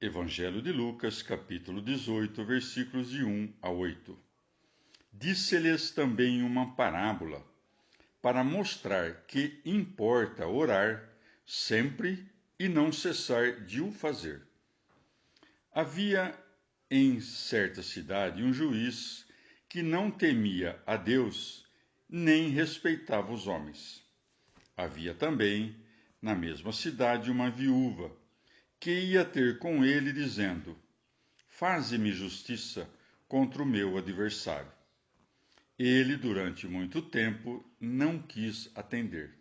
Evangelho de Lucas, capítulo 18, versículos de 1 a 8. Disse-lhes também uma parábola, para mostrar que importa orar sempre e não cessar de o fazer. Havia em certa cidade um juiz que não temia a Deus nem respeitava os homens. Havia também, na mesma cidade, uma viúva que ia ter com ele, dizendo: Faze-me justiça contra o meu adversário. Ele, durante muito tempo, não quis atender.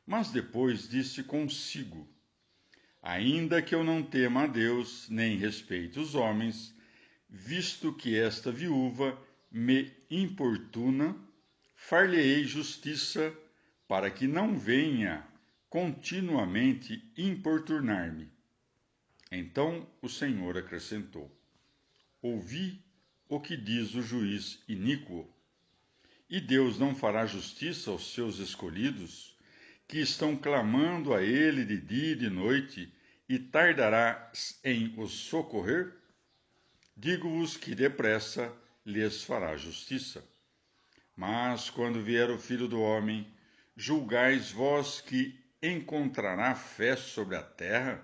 Mas depois disse consigo: Ainda que eu não tema a Deus, nem respeite os homens, visto que esta viúva me importuna, far-lhe-ei justiça, para que não venha continuamente importunar-me. Então o Senhor acrescentou: Ouvi o que diz o juiz iníquo. E Deus não fará justiça aos seus escolhidos, que estão clamando a ele de dia e de noite, e tardará em os socorrer? Digo-vos que depressa lhes fará justiça. Mas quando vier o Filho do Homem, julgais vós que encontrará fé sobre a terra?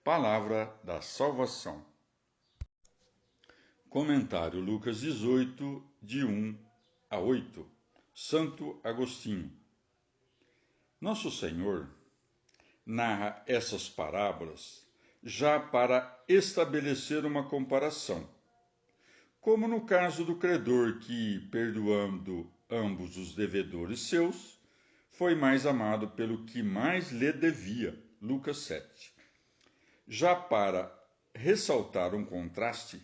Palavra da salvação. Comentário Lucas 18, de 1 a 8. Santo Agostinho. Nosso Senhor narra essas parábolas já para estabelecer uma comparação, como no caso do credor que, perdoando ambos os devedores seus, foi mais amado pelo que mais lhe devia. Lucas 7. Já para ressaltar um contraste,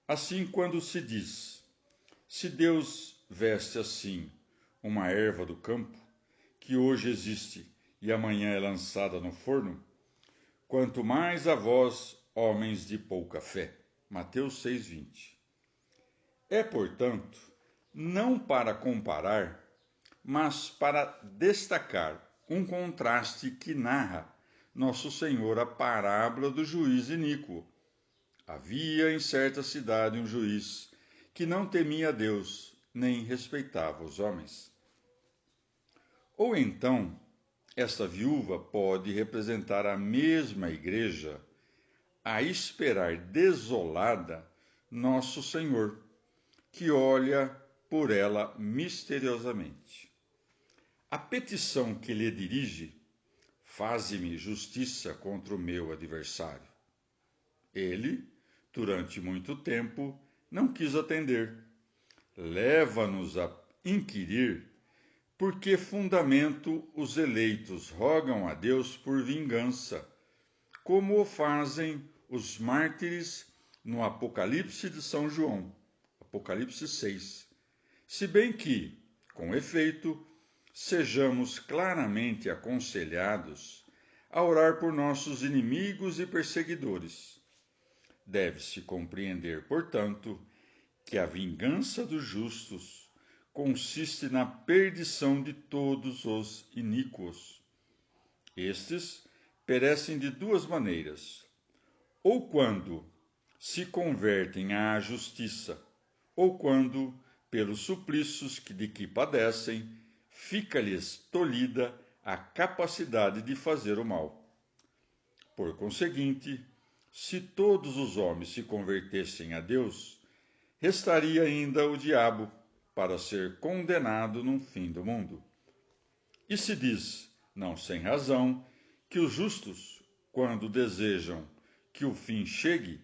assim quando se diz: se Deus veste assim uma erva do campo, que hoje existe e amanhã é lançada no forno, quanto mais a vós, homens de pouca fé. Mateus 6,20. É, portanto, não para comparar, mas para destacar um contraste que narra Nosso Senhor a parábola do juiz iníquo. Havia em certa cidade um juiz que não temia a Deus, nem respeitava os homens. Ou então, esta viúva pode representar a mesma igreja a esperar desolada Nosso Senhor, que olha por ela misteriosamente. A petição que lhe dirige: faze-me justiça contra o meu adversário. Ele, durante muito tempo, não quis atender. Leva-nos a inquirir por que fundamento os eleitos rogam a Deus por vingança, como o fazem os mártires no Apocalipse de São João, Apocalipse 6. Se bem que, com efeito, sejamos claramente aconselhados a orar por nossos inimigos e perseguidores. Deve-se compreender, portanto, que a vingança dos justos consiste na perdição de todos os iníquos. Estes perecem de duas maneiras: ou quando se convertem à justiça, ou quando, pelos suplícios de que padecem, fica-lhes tolhida a capacidade de fazer o mal. Por conseguinte, se todos os homens se convertessem a Deus, restaria ainda o diabo para ser condenado no fim do mundo. E se diz, não sem razão, que os justos, quando desejam que o fim chegue,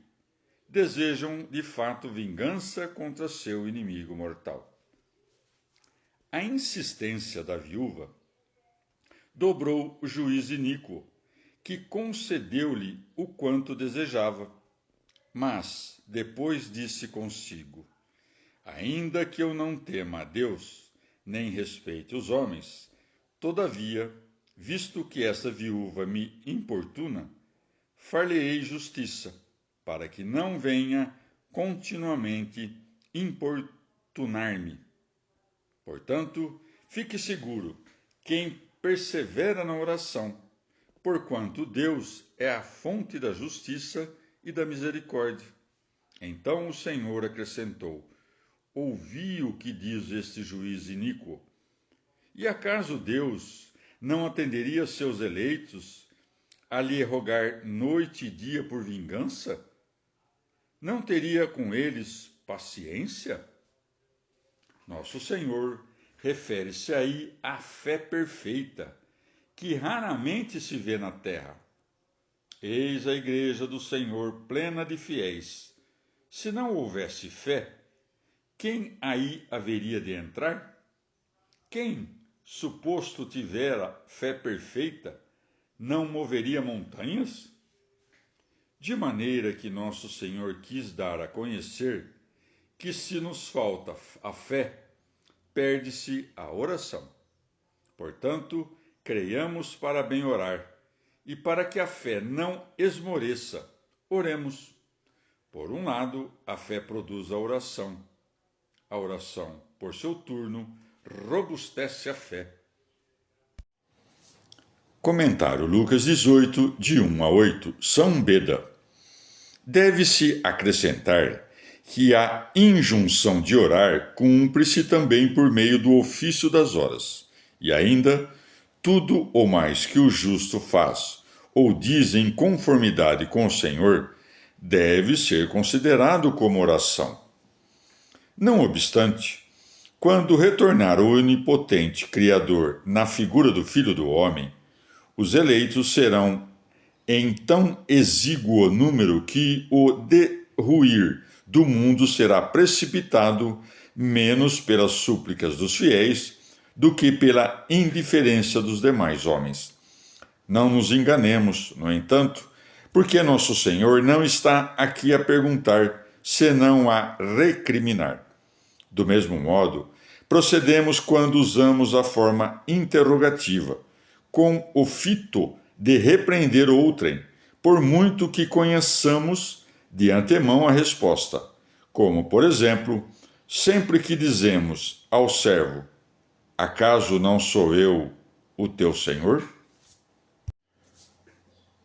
desejam de fato vingança contra seu inimigo mortal. A insistência da viúva dobrou o juiz iníquo, que concedeu-lhe o quanto desejava. Mas depois disse consigo: ainda que eu não tema a Deus, nem respeite os homens, todavia, visto que essa viúva me importuna, far-lhe-ei justiça, para que não venha continuamente importunar-me. Portanto, fique seguro: quem persevera na oração porquanto Deus é a fonte da justiça e da misericórdia. Então o Senhor acrescentou: ouvi o que diz este juiz iníquo. E acaso Deus não atenderia seus eleitos a lhe rogar noite e dia por vingança? Não teria com eles paciência? Nosso Senhor refere-se aí à fé perfeita, que raramente se vê na terra. Eis a igreja do Senhor plena de fiéis. Se não houvesse fé, quem aí haveria de entrar? Quem, suposto tivera fé perfeita, não moveria montanhas? De maneira que nosso Senhor quis dar a conhecer que se nos falta a fé, perde-se a oração. Portanto, creiamos para bem orar, e para que a fé não esmoreça, oremos. Por um lado, a fé produz a oração. A oração, por seu turno, robustece a fé. Comentário Lucas 18, de 1 a 8, São Beda. Deve-se acrescentar que a injunção de orar cumpre-se também por meio do ofício das horas, e ainda, tudo o mais que o justo faz ou diz em conformidade com o Senhor, deve ser considerado como oração. Não obstante, quando retornar o onipotente Criador na figura do Filho do Homem, os eleitos serão em tão exíguo número que o derruir do mundo será precipitado menos pelas súplicas dos fiéis do que pela indiferença dos demais homens. Não nos enganemos, no entanto, porque nosso Senhor não está aqui a perguntar, senão a recriminar. Do mesmo modo, procedemos quando usamos a forma interrogativa, com o fito de repreender outrem, por muito que conheçamos de antemão a resposta, como, por exemplo, sempre que dizemos ao servo: acaso não sou eu o teu Senhor?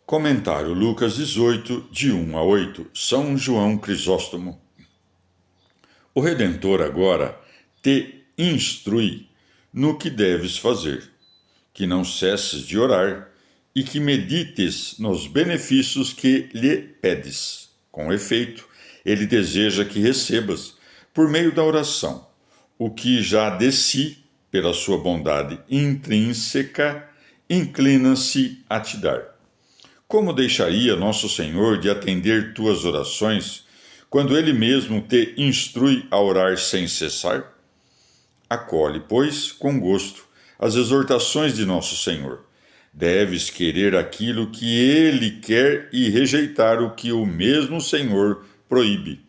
Comentário Lucas 18, de 1 a 8, São João Crisóstomo. O Redentor agora te instrui no que deves fazer, que não cesses de orar e que medites nos benefícios que lhe pedes. Com efeito, ele deseja que recebas, por meio da oração, o que já de si, pela sua bondade intrínseca, inclina-se a te dar. Como deixaria nosso Senhor de atender tuas orações, quando ele mesmo te instrui a orar sem cessar? Acolhe, pois, com gosto, as exortações de nosso Senhor. Deves querer aquilo que ele quer e rejeitar o que o mesmo Senhor proíbe.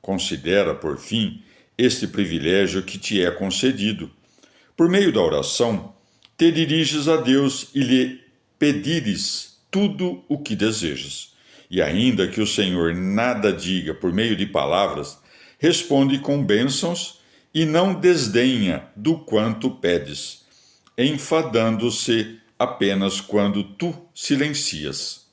Considera, por fim, este privilégio que te é concedido. Por meio da oração, te diriges a Deus e lhe pedires tudo o que desejas. E ainda que o Senhor nada diga por meio de palavras, responde com bênçãos e não desdenha do quanto pedes, enfadando-se apenas quando tu silencias.